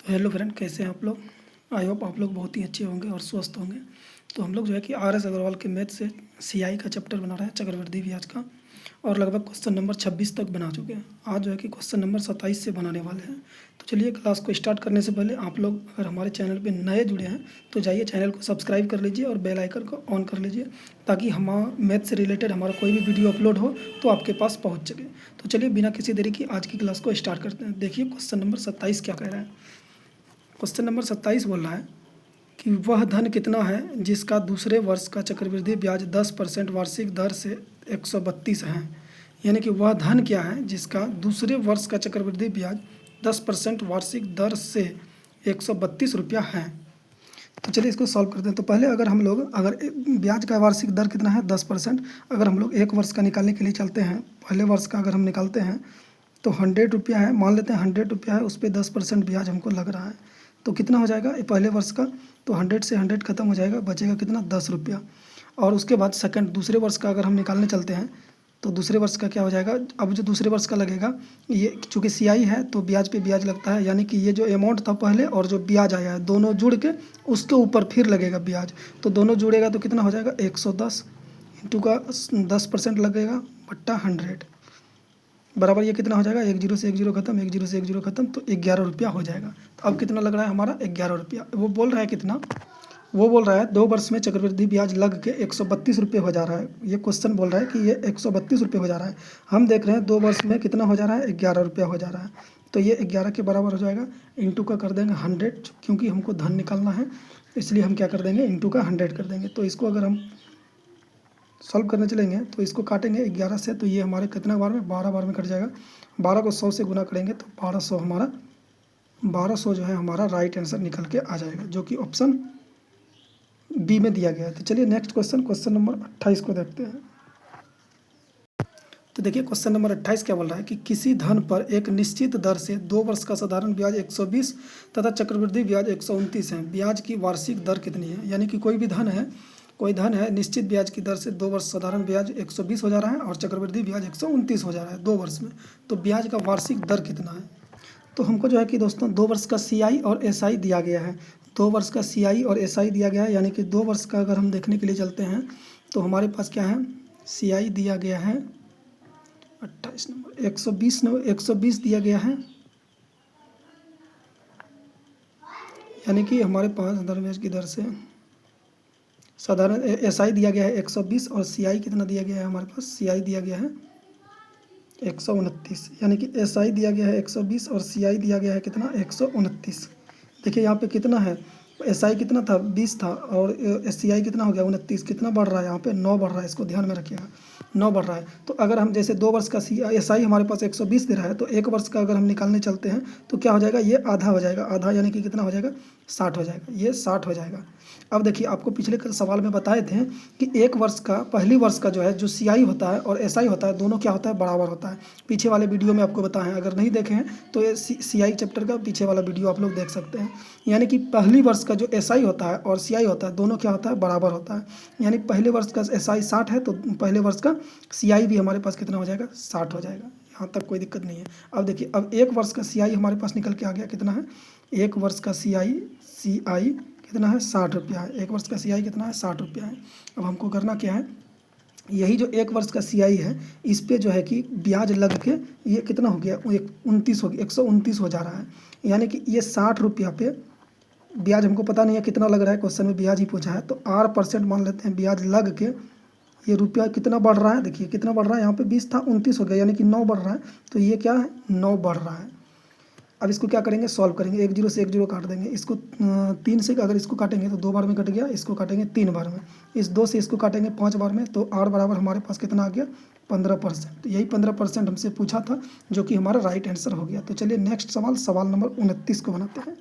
Hello friend, कैसे हैं आप लोग। आई होप आप लोग बहुत ही अच्छे होंगे और स्वस्थ होंगे। तो हम लोग जो है कि आर एस अग्रवाल के मैथ से सीआई का चैप्टर बना रहे हैं, चक्रवृद्धि ब्याज का। और लगभग क्वेश्चन नंबर 26 तक बना चुके हैं। आज जो है कि क्वेश्चन नंबर 27 से बनाने वाले हैं। तो चलिए, क्लास को स्टार्ट करने से पहले आप लोग अगर हमारे चैनल पे नए जुड़े हैं तो जाइए चैनल को सब्सक्राइब कर लीजिए और बेल आइकन को ऑन कर लीजिए, ताकि हमारा मैथ से रिलेटेड हमारा कोई भी वीडियो अपलोड हो तो आपके पास पहुँच सके। तो चलिए, बिना किसी देरी की आज की क्लास को स्टार्ट करते हैं। देखिए क्वेश्चन नंबर 27 क्या कह रहा है। क्वेश्चन नंबर 27 बोल रहा है कि वह धन कितना है जिसका दूसरे वर्ष का चक्रवृद्धि ब्याज 10% वार्षिक दर से 132 है। यानी कि वह धन क्या है जिसका दूसरे वर्ष का चक्रवृद्धि ब्याज 10% वार्षिक दर से 132 रुपया है। तो चलिए इसको सॉल्व करते हैं। तो पहले अगर ब्याज का वार्षिक दर कितना है 10%, अगर हम लोग एक वर्ष का निकालने के लिए चलते हैं, पहले वर्ष का अगर हम निकालते हैं तो 100 रुपया है, मान लेते हैं 100 रुपया है, उस पर 10% ब्याज हमको लग रहा है। तो कितना हो जाएगा ये पहले वर्ष का। तो 100 से 100 खत्म हो जाएगा, बचेगा कितना 10 रुपया। और उसके बाद दूसरे वर्ष का अगर हम निकालने चलते हैं तो दूसरे वर्ष का क्या हो जाएगा। अब जो दूसरे वर्ष का लगेगा, ये चूँकि सीआई है तो ब्याज पे ब्याज लगता है, यानी कि ये जो अमाउंट था पहले और जो ब्याज आया है दोनों जुड़ के उसके ऊपर फिर लगेगा ब्याज। तो दोनों जुड़ेगा तो कितना हो जाएगा 110 इंटू का 10% लगेगा बट्टा 100 बराबर ये कितना हो जाएगा, 1 जीरो से 1 जीरो खत्म, 1 जीरो से 1 जीरो खत्म, तो 11 रुपया हो जाएगा। तो अब कितना लग रहा है हमारा 11 रुपया। वो बोल रहा है कितना, वो बोल रहा है 2 वर्ष में चक्रवृद्धि ब्याज लग के 132 रुपये हो जा रहा है। ये क्वेश्चन बोल रहा है कि ये 132 रुपये हो जा रहा है। हम देख रहे हैं 2 वर्ष में कितना हो जा रहा है, 11 रुपया हो जा रहा है। तो ये 11 के बराबर हो जाएगा, इंटू का कर देंगे 100, क्योंकि हमको धन निकालना है इसलिए हम क्या कर देंगे, इंटू का 100 कर देंगे। तो इसको अगर हम सॉल्व करने चलेंगे तो इसको काटेंगे 11 से, तो ये हमारे कितना बार में, 12 बार में कट जाएगा। 12 को 100 से गुना करेंगे तो 1200 जो है हमारा राइट आंसर निकल के आ जाएगा, जो कि ऑप्शन बी में दिया गया है। तो चलिए नेक्स्ट क्वेश्चन नंबर 28 को देखते हैं। तो देखिए क्वेश्चन नंबर 28 क्या बोल रहा है कि किसी धन पर एक निश्चित दर से 2 वर्ष का साधारण ब्याज 120 तथा चक्रवृद्धि ब्याज 129 है। ब्याज की वार्षिक दर कितनी है। यानी कि कोई धन है निश्चित ब्याज की दर से 2 वर्ष साधारण ब्याज 120 हो जा रहा है और चक्रवृद्धि ब्याज 129 हो जा रहा है 2 वर्ष में। तो ब्याज का वार्षिक दर कितना है। तो हमको जो है कि दोस्तों 2 वर्ष का सीआई और एसआई दिया गया है। 2 वर्ष का सीआई और एसआई दिया गया है, यानी कि 2 वर्ष का अगर हम देखने के लिए चलते हैं तो हमारे पास क्या है, सीआई दिया गया है 28 नंबर, 120 दिया गया है। यानी कि हमारे पास साधारण ब्याज की दर से साधारण एसआई दिया गया है 120 और सीआई कितना दिया गया है, हमारे पास सीआई दिया गया है 129। यानी कि एसआई दिया गया है 120 और सीआई दिया गया है कितना 129। देखिए यहाँ पे कितना है, एसआई कितना था 20 था और सीआई कितना हो गया 29। कितना बढ़ रहा है यहाँ पे, 9 बढ़ रहा है, इसको ध्यान में रखिएगा 9 बढ़ रहा है। तो अगर हम जैसे 2 वर्ष का एसआई हमारे पास 120 दे रहा है, तो 1 वर्ष का अगर हम निकालने चलते हैं तो क्या हो जाएगा, ये आधा हो जाएगा, आधा यानी कि कितना हो जाएगा 60 हो जाएगा, ये 60 हो जाएगा। अब देखिए आपको पिछले सवाल में बताए थे कि एक वर्ष का पहली वर्ष का जो है जो सीआई होता है और एसआई होता है दोनों क्या होता है, बराबर होता है। पीछे वाले वीडियो में आपको बताएं, अगर नहीं देखे हैं तो ये सीआई चैप्टर का पीछे वाला वीडियो आप लोग देख सकते हैं। यानी कि पहली वर्ष का जो एसआई होता है और सीआई होता है दोनों क्या होता है, बराबर होता है। यानी पहले वर्ष का एसआई 60 है तो पहले वर्ष का सीआई भी हमारे पास कितना हो जाएगा, 60 हो जाएगा। यहाँ तक कोई दिक्कत नहीं है। अब देखिए अब एक वर्ष का सीआई हमारे पास निकल के आ गया, कितना है, एक वर्ष का सीआई कितना है 60 रुपया है। एक वर्ष का सीआई कितना है 60 रुपया है। अब हमको करना क्या है, यही जो एक वर्ष का सीआई है इस पे जो है कि ब्याज लग के ये कितना हो गया, 29 हो गया, 129 हो जा रहा है। यानी कि ये 60 रुपया पे ब्याज हमको पता नहीं है कितना लग रहा है, क्वेश्चन में ब्याज ही पूछा है तो R% मान लेते हैं ब्याज लग के ये रुपया कितना बढ़ रहा है। देखिए कितना बढ़ रहा है, यहाँ पे 20 था 29 हो गया, यानी कि 9 बढ़ रहा है। तो ये क्या है, 9 बढ़ रहा है। अब इसको क्या करेंगे, सॉल्व करेंगे, 1 जीरो से 1 जीरो काट देंगे। इसको 3 से अगर इसको काटेंगे तो 2 बार में कट गया, इसको काटेंगे 3 बार में, इस 2 से इसको काटेंगे 5 बार में, तो R बराबर हमारे पास कितना आ गया 15%। यही 15% हमसे पूछा था, जो कि हमारा राइट आंसर हो गया। तो चलिए नेक्स्ट सवाल नंबर 29 को बनाते हैं।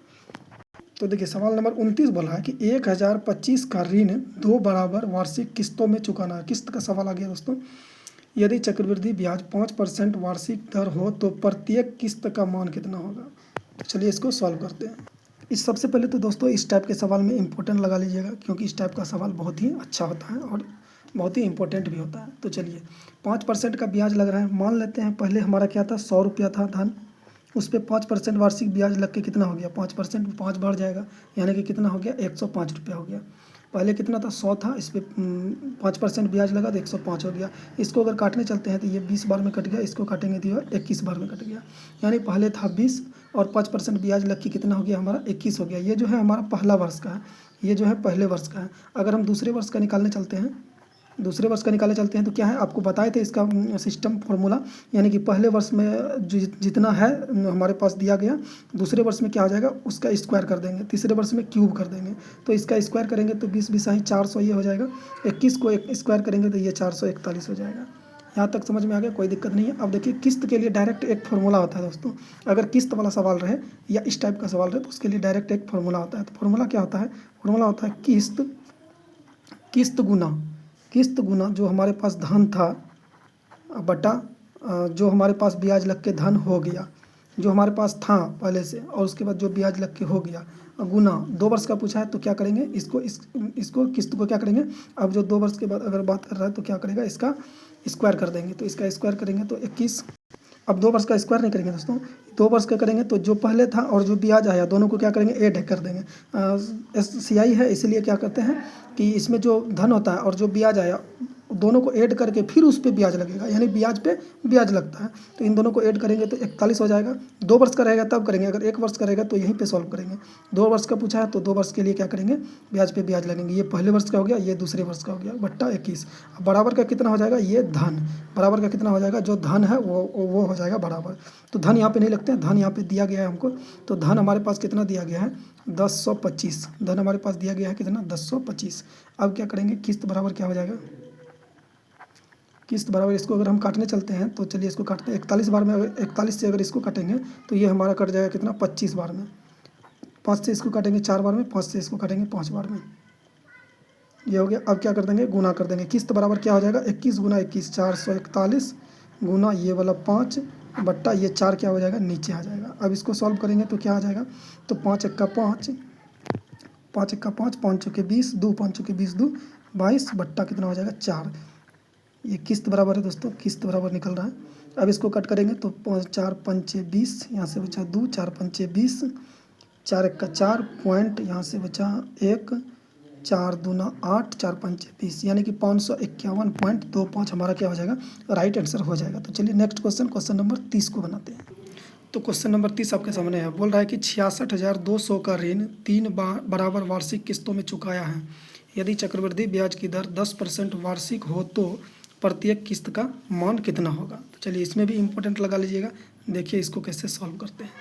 तो देखिए सवाल नंबर 29 बोला है कि 1025 का ऋण 2 बराबर वार्षिक किस्तों में चुकाना है। किस्त का सवाल आ गया दोस्तों। यदि चक्रवृद्धि ब्याज 5% वार्षिक दर हो तो प्रत्येक किस्त का मान कितना होगा। तो चलिए इसको सॉल्व करते हैं। इस सबसे पहले तो दोस्तों इस टाइप के सवाल में इम्पोर्टेंट लगा लीजिएगा, क्योंकि इस टाइप का सवाल बहुत ही अच्छा होता है और बहुत ही इंपॉर्टेंट भी होता है। तो चलिए 5% का ब्याज लग रहा है, मान लेते हैं पहले हमारा क्या था 100 रुपया था धन, उस पर 5% वार्षिक ब्याज लग के कितना हो गया, 5%, 5 बढ़ जाएगा, यानी कि कितना हो गया, 105 रुपया हो गया। पहले कितना था, 100 था, इस पर 5% ब्याज लगा तो 105 हो गया। इसको अगर काटने चलते हैं तो ये 20 बार में कट गया, इसको काटेंगे तो ये 21 बार में कट गया। यानी पहले था 20 और 5% ब्याज लग के कितना हो गया हमारा, 21 हो गया। ये जो है हमारा पहला वर्ष का है, ये जो है पहले वर्ष का है। अगर हम दूसरे वर्ष का निकालने चलते हैं, दूसरे वर्ष का निकाले चलते हैं तो क्या है, आपको बताए थे इसका सिस्टम फॉर्मूला, यानी कि पहले वर्ष में जितना है हमारे पास दिया गया, दूसरे वर्ष में क्या हो जाएगा, उसका स्क्वायर कर देंगे, तीसरे वर्ष में क्यूब कर देंगे। तो इसका स्क्वायर करेंगे तो 20 बिसाई 400 ये हो जाएगा, 21 को स्क्वायर करेंगे तो ये 441 हो जाएगा। यहाँ तक समझ में आ गया, कोई दिक्कत नहीं है। अब देखिए किस्त के लिए डायरेक्ट एक फार्मूला होता है दोस्तों, अगर किस्त वाला सवाल रहे या इस टाइप का सवाल रहे तो उसके लिए डायरेक्ट एक फार्मूला होता है। तो फार्मूला क्या होता है, फार्मूला होता है किस्त गुना जो हमारे पास धन था बटा जो हमारे पास ब्याज लग के धन हो गया, जो हमारे पास था पहले से, और उसके बाद जो ब्याज लग के हो गया, गुना 2 वर्ष का पूछा है तो क्या करेंगे, इसको किस्त को क्या करेंगे, अब जो 2 वर्ष के बाद अगर बात कर रहा है तो क्या करेगा, इसका स्क्वायर कर देंगे। तो इसका स्क्वायर करेंगे तो 21। अब 2 वर्ष का स्क्वायर नहीं करेंगे दोस्तों, 2 वर्ष का करेंगे तो जो पहले था और जो ब्याज आया दोनों को क्या करेंगे, ऐड कर देंगे। CI है इसलिए क्या करते हैं कि इसमें जो धन होता है और जो ब्याज आया दोनों को ऐड करके फिर उस पर ब्याज लगेगा, यानी ब्याज पे ब्याज लगता है। तो इन दोनों को ऐड करेंगे तो 41 हो जाएगा। 2 वर्ष का रहेगा तब करेंगे, अगर 1 वर्ष का रहेगा तो यहीं पे सॉल्व करेंगे। 2 वर्ष का पूछा है तो 2 वर्ष के लिए क्या करेंगे, ब्याज पे ब्याज लगेंगे। ये पहले वर्ष का हो गया, ये दूसरे वर्ष का हो गया, बट्टा 21। बराबर का कितना हो जाएगा, ये धन, बराबर का कितना हो जाएगा, जो धन है वो हो जाएगा बराबर। तो धन यहाँ पे नहीं लगते हैं, धन यहाँ पे दिया गया है हमको। तो धन हमारे पास कितना दिया गया है, 1025। धन हमारे पास दिया गया है कितना, 1025। अब क्या करेंगे, किस्त बराबर क्या हो जाएगा, किस्त बराबर इसको अगर हम काटने चलते हैं तो चलिए इसको काटते हैं 41 बार में। 41 से अगर इसको काटेंगे तो ये हमारा कट जाएगा कितना, 25 बार में। 5 से इसको काटेंगे 4 बार में, 5 से इसको काटेंगे 5 बार में, ये हो गया। अब क्या कर देंगे, गुना कर देंगे। किस्त बराबर क्या हो जाएगा, 21 गुना 21 441 गुना ये वाला 5 बट्टा ये 4 क्या हो जाएगा, नीचे आ जाएगा। अब इसको सॉल्व करेंगे तो क्या आ जाएगा, तो 5 एक्का 5, 5 एक्का 5, 5 चौके 20, 2 5 चौके 20, 2 22 बट्टा कितना हो जाएगा, 4। ये किस्त बराबर है दोस्तों, किस्त बराबर निकल रहा है। अब इसको कट करेंगे तो 4 पंचे 20, यहाँ से बचा 2, 4 पंचे 20, 4 एक्का 4 पॉइंट, यहाँ से बचा 1, 4 दूना 8, 4 पंचे 20, यानी कि 551.25 हमारा क्या हो जाएगा, राइट आंसर हो जाएगा। तो चलिए नेक्स्ट क्वेश्चन, क्वेश्चन नंबर 30 को बनाते हैं। तो क्वेश्चन नंबर 30 आपके सामने है, बोल रहा है कि 66,200 का ऋण 3 बराबर वार्षिक किस्तों में चुकाया है। यदि चक्रवृद्धि ब्याज की दर 10% वार्षिक हो तो प्रत्येक किस्त का मान कितना होगा। तो चलिए इसमें भी इम्पोर्टेंट लगा लीजिएगा, देखिए इसको कैसे सॉल्व करते हैं।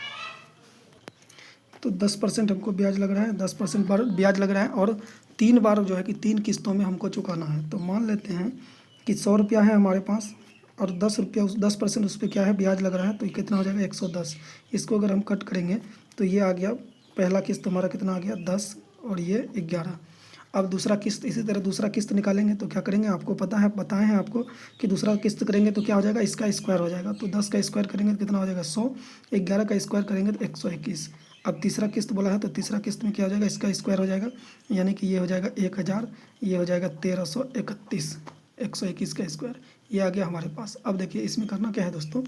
तो 10% हमको ब्याज लग रहा है, 10% ब्याज लग रहा है और 3 बार जो है कि 3 किस्तों में हमको चुकाना है। तो मान लेते हैं कि 100 रुपया है हमारे पास और 10 रुपया 10% उस पर क्या है, ब्याज लग रहा है, तो ये कितना हो जाएगा, 110। इसको अगर हम कट करेंगे तो ये आ गया, पहला किस्त हमारा कितना आ गया, 10 और ये 11। अब दूसरा किस्त, इसी तरह दूसरा किस्त निकालेंगे तो क्या करेंगे, आपको पता है, बताए हैं आपको कि दूसरा किस्त करेंगे तो क्या हो जाएगा, इसका स्क्वायर हो जाएगा। तो 10 का स्क्वायर करेंगे तो कितना हो जाएगा, 100। 11 का स्क्वायर करेंगे तो 121। अब तीसरा किस्त बोला है तो तीसरा किस्त में क्या हो जाएगा, इसका स्क्वायर हो जाएगा, यानी कि ये हो जाएगा 1000, ये हो जाएगा 1331, 121 का स्क्वायर, ये आ गया हमारे पास। अब देखिए इसमें करना क्या है दोस्तों,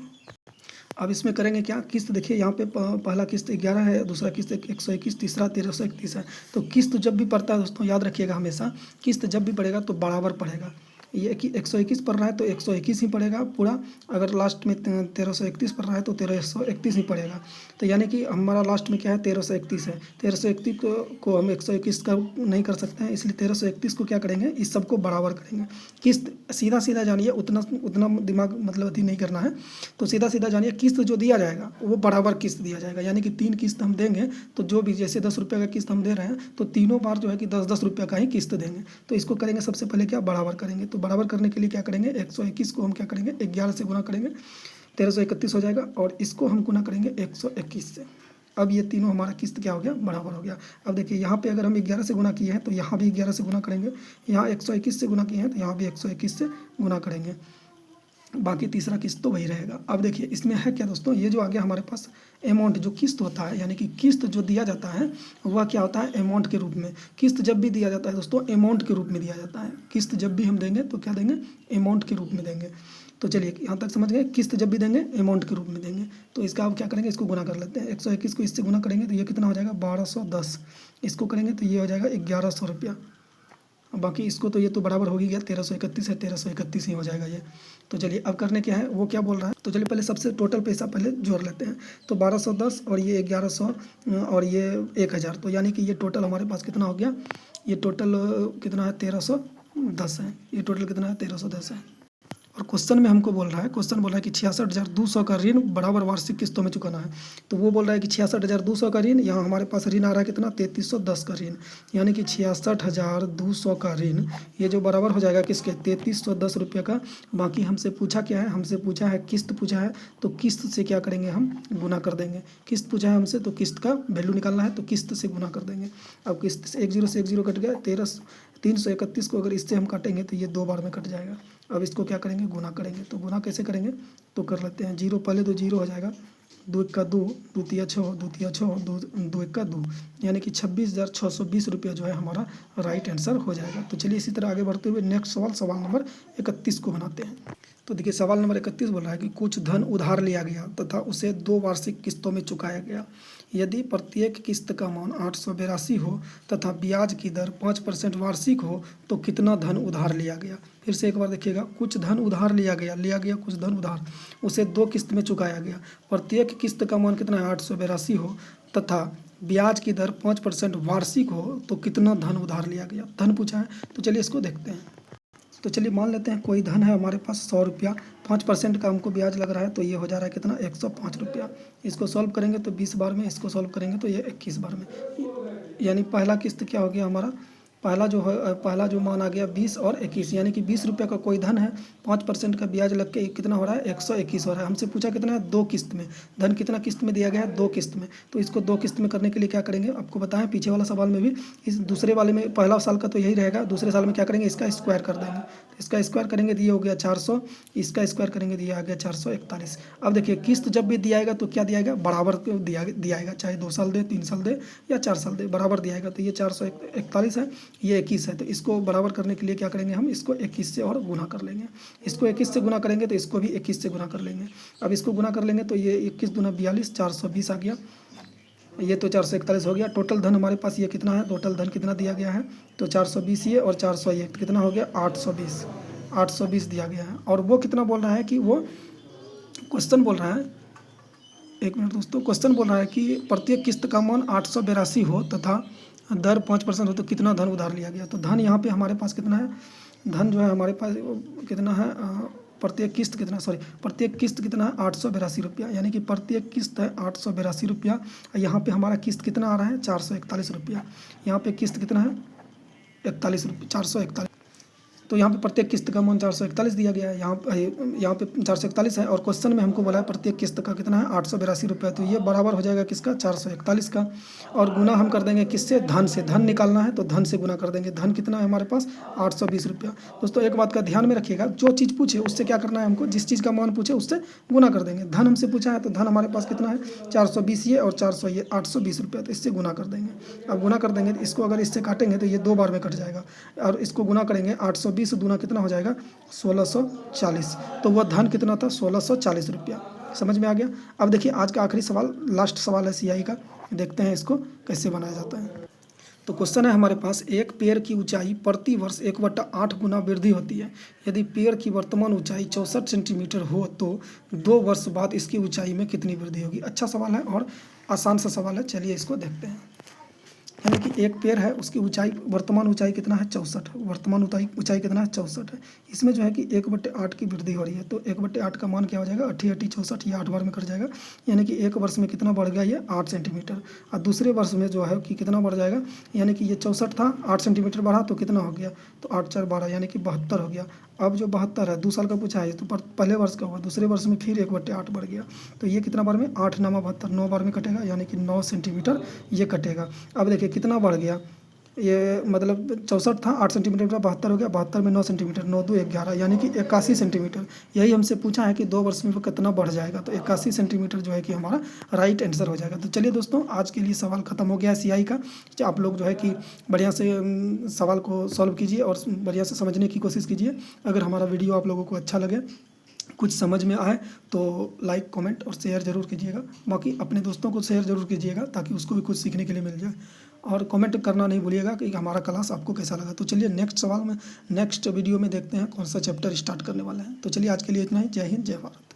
अब इसमें करेंगे क्या, किस्त देखिए यहाँ पे पहला किस्त 11 है, दूसरा किस्त 121, तीसरा 1331 है। तो किस्त जब भी पड़ता है दोस्तों, याद रखिएगा हमेशा, किस्त जब भी पड़ेगा तो बराबर पड़ेगा। ये कि 121 पड़ रहा है तो 121 ही पड़ेगा पूरा, अगर लास्ट में 1331 पड़ रहा है तो 1331 ही पड़ेगा। तो यानी कि हमारा लास्ट में क्या है, 1331 है। 1331 को हम 121 का नहीं कर सकते हैं, इसलिए 1331 को क्या करेंगे, इस सबको बराबर करेंगे। किस्त सीधा सीधा जानिए, उतना दिमाग मतलब अति नहीं करना है, तो सीधा सीधा जानिए, किस्त जो दिया जाएगा वो बराबर किस्त दिया जाएगा। यानी कि 3 किस्त हम देंगे तो जो भी, जैसे 10 रुपये का किस्त हम दे रहे हैं तो तीनों बार जो है कि 10-10 रुपये का ही किस्त देंगे। तो इसको करेंगे सबसे पहले क्या, बराबर करेंगे। तो बराबर करने के लिए क्या करेंगे, 121 को हम क्या करेंगे, 11 से गुना करेंगे, 1331 हो जाएगा, और इसको हम गुना करेंगे 121 से। अब ये तीनों हमारा किस्त क्या हो गया, बराबर हो गया। अब देखिए यहाँ पे अगर हम 11 से गुना किए हैं तो यहाँ भी 11 से गुना करेंगे, यहाँ 121 से गुना किए हैं तो यहाँ भी 121 से गुना करेंगे, बाकी तीसरा किस्त तो वही रहेगा। अब देखिए इसमें है क्या दोस्तों, ये जो आ गया हमारे पास अमाउंट, जो किस्त होता है, यानी कि किस्त जो दिया जाता है वह क्या होता है, अमाउंट के रूप में। किस्त जब भी दिया जाता है दोस्तों, अमाउंट के रूप में दिया जाता है। किस्त जब भी हम देंगे तो क्या देंगे, अमाउंट के रूप में देंगे। तो चलिए यहाँ तक समझ गए। किस्त जब भी देंगे अमाउंट के रूप में देंगे। तो इसका अब क्या करेंगे, इसको गुना कर लेते हैं। 121 को इससे गुना करेंगे तो ये कितना हो जाएगा 1210। इसको करेंगे तो ये हो जाएगा 1100 रुपया। बाकी इसको तो ये तो बराबर हो ही गया, 1331 है, 1331 ही हो जाएगा ये। तो चलिए अब करने क्या है, वो क्या बोल रहा है। तो चलिए पहले सबसे टोटल पैसा पहले जोड़ लेते हैं। तो 1210 और ये 1100 और ये 1000, तो यानी कि ये टोटल हमारे पास कितना हो गया, ये टोटल कितना है 1310 है। ये टोटल कितना है 1310 है। और क्वेश्चन में हमको बोल रहा है, क्वेश्चन बोल रहा है कि 66,200 का ऋण बराबर वार्षिक किस्तों में चुकाना है। तो वो बोल रहा है कि 66,200 का ऋण, यहाँ हमारे पास ऋण आ रहा है कितना 3310 का ऋण, यानी कि 66,200 का ऋण ये जो बराबर हो जाएगा किसके 3310 रुपये का। बाकी हमसे पूछा क्या है, हमसे पूछा है किस्त पूछा है, तो किस्त से क्या करेंगे हम गुना कर देंगे। किस्त पूछा है हमसे तो किस्त का वैल्यू निकालना है, तो किस्त से गुना कर देंगे। अब किस्त से 10 कट गया, 331 को अगर इससे हम काटेंगे तो ये 2 बार में कट जाएगा। अब इसको क्या करेंगे गुना करेंगे। तो गुना कैसे करेंगे, तो कर लेते हैं। 0 पहले तो 0 हो जाएगा, 2 1 का 2, 2 3 6, 2 3 6, 2 1 का 2, यानी कि 26,620 रुपया जो है हमारा राइट आंसर हो जाएगा। तो चलिए इसी तरह आगे बढ़ते हुए नेक्स्ट सवाल नंबर 31 को बनाते हैं। तो देखिए सवाल नंबर 31 बोल रहा है कि कुछ धन उधार लिया गया तथा उसे 2 वार्षिक किस्तों में चुकाया गया। यदि प्रत्येक किस्त का मान 882 हो तथा ब्याज की दर 5% वार्षिक हो तो कितना धन उधार लिया गया। फिर से एक बार देखिएगा, कुछ धन उधार लिया गया कुछ धन उधार, उसे 2 किस्त में चुकाया गया। प्रत्येक किस्त का मान कितना है 882 हो तथा ब्याज की दर 5% वार्षिक हो तो कितना धन उधार लिया गया। धन पूछा है, तो चलिए इसको देखते हैं। तो चलिए मान लेते हैं कोई धन है हमारे पास 100 रुपया, 5% का हमको ब्याज लग रहा है, तो ये हो जा रहा है कितना 105 रुपया। इसको सॉल्व करेंगे तो 20 बार में, इसको सॉल्व करेंगे तो ये 21 बार में, यानी पहला किस्त क्या हो गया हमारा, पहला जो मान आ गया 20 और 21, यानी कि 20 रुपये का कोई धन है, 5% का ब्याज लग के कितना हो रहा है 121 हो रहा है। हमसे पूछा कितना है 2 किस्त में, धन कितना किस्त में दिया गया है 2 किस्त में। तो इसको 2 किस्त में करने के लिए क्या करेंगे, आपको बताएं पीछे वाला सवाल में भी, इस दूसरे वाले में पहला साल का तो यही रहेगा, दूसरे साल में क्या करेंगे इसका स्क्वायर कर देंगे। इसका स्क्वायर करेंगे तो ये हो गया 400, इसका स्क्वायर करेंगे तो ये आ गया 441। अब देखिए किस्त जब भी दिया जाएगा तो क्या दिया जाएगा, बराबर दिया जाएगा, चाहे 2 साल दे, 3 साल दे या 4 साल दे, बराबर दिया जाएगा। तो ये 441 है, ये 21 है, तो इसको बराबर करने के लिए क्या करेंगे हम, इसको 21 से और गुना कर लेंगे। इसको 21 से गुना करेंगे तो इसको भी 21 से गुना कर लेंगे। अब इसको गुना कर लेंगे तो ये 21 दूना 42, 420 आ गया, ये तो 441 हो गया। टोटल धन हमारे पास ये कितना है, टोटल धन कितना दिया गया है, तो 420 ये और 401 तो कितना हो गया 820 दिया गया है। और वो कितना बोल रहा है कि वो क्वेश्चन बोल रहा है, एक मिनट दोस्तों, क्वेश्चन बोल रहा है कि प्रत्येक किस्त का मान 882 हो तथा दर 5% हो तो कितना धन उधार लिया गया। तो धन यहाँ पे हमारे पास कितना है, धन जो है हमारे पास कितना है, प्रत्येक किस्त कितना है 882 रुपया, यानी कि प्रत्येक किस्त है 882 रुपया। यहाँ पे हमारा किस्त कितना आ रहा है 441 रुपया, यहाँ पे किस्त कितना है 41 रुपये 441, तो यहाँ पे प्रत्येक किस्त का मान 441 दिया गया है, यहाँ पे 441 है। और क्वेश्चन में हमको बोला है प्रत्येक किस्त का कितना है 882 रुपये, तो ये बराबर हो जाएगा किसका 441 का। और गुना हम कर देंगे किससे, धन से, धन निकालना है तो धन से गुना कर देंगे। धन कितना है हमारे पास 820 रुपया। दोस्तों एक बात का ध्यान में रखिएगा, जो चीज़ पूछे उससे क्या करना है हमको, जिस चीज़ का मान पूछे उससे गुना कर देंगे। धन हमसे पूछा है तो धन हमारे पास कितना है 420 ये और 400 ये 820 रुपया, तो इससे गुना कर देंगे। अब गुना कर देंगे तो इसको अगर इससे काटेंगे तो ये 2 बार में कट जाएगा, और इसको गुना करेंगे 820 दूना कितना हो जाएगा 1640, तो वह धन कितना था 1640 रुपया। समझ में आ गया। अब देखिए आज का आखिरी सवाल, लास्ट सवाल है सीआई का, देखते हैं इसको कैसे बनाया जाता है। तो क्वेश्चन है हमारे पास, एक पेड़ की ऊंचाई प्रति वर्ष 1/8 गुना वृद्धि होती है। यदि पेड़ की वर्तमान ऊंचाई 64 सेंटीमीटर हो तो 2 वर्ष बाद इसकी ऊंचाई में कितनी वृद्धि होगी। अच्छा सवाल है और आसान सा सवाल है, चलिए इसको देखते हैं। यानी कि एक पेड़ है, उसकी ऊंचाई, वर्तमान ऊंचाई कितना है 64, वर्तमान ऊंचाई कितना है 64 है। इसमें जो है कि 1/8 की वृद्धि हो रही है, तो 1/8 का मान क्या हो जाएगा 8 64, ये 8 बार में कट जाएगा, यानी कि एक वर्ष में कितना बढ़ गया ये 8 सेंटीमीटर। और दूसरे वर्ष में जो है कि कितना बढ़ जाएगा, यानी कि ये 64 था, 8 सेंटीमीटर बढ़ा तो कितना हो गया, तो 8 4 12 यानी कि 72 हो गया। अब जो 72 है 2 साल का पूछा है, तो पहले वर्ष का हुआ, दूसरे वर्ष में फिर 1/8 बढ़ गया, तो ये कितना बार में 8 9 72, 9 बार में कटेगा, यानी कि 9 सेंटीमीटर ये कटेगा। अब देखिए कितना बढ़ गया, ये मतलब 64 था, 8 सेंटीमीटर का 72 हो गया, 72 में 9 सेंटीमीटर, 9 2 11, यानी कि 81 सेंटीमीटर। यही हमसे पूछा है कि 2 वर्ष में वो कितना बढ़ जाएगा, तो 81 सेंटीमीटर जो है कि हमारा राइट आंसर हो जाएगा। तो चलिए दोस्तों आज के लिए सवाल खत्म हो गया है सीआई का। आप लोग जो है कि बढ़िया से सवाल को सॉल्व कीजिए और बढ़िया से समझने की कोशिश कीजिए। अगर हमारा वीडियो आप लोगों को अच्छा लगे कुछ समझ में आए तो लाइक कमेंट और शेयर ज़रूर कीजिएगा। बाकी अपने दोस्तों को शेयर ज़रूर कीजिएगा ताकि उसको भी कुछ सीखने के लिए मिल जाए। और कमेंट करना नहीं भूलिएगा कि हमारा क्लास आपको कैसा लगा। तो चलिए नेक्स्ट सवाल में नेक्स्ट वीडियो में देखते हैं कौन सा चैप्टर स्टार्ट करने वाला है। तो चलिए आज के लिए इतना ही। जय हिंद, जय भारत।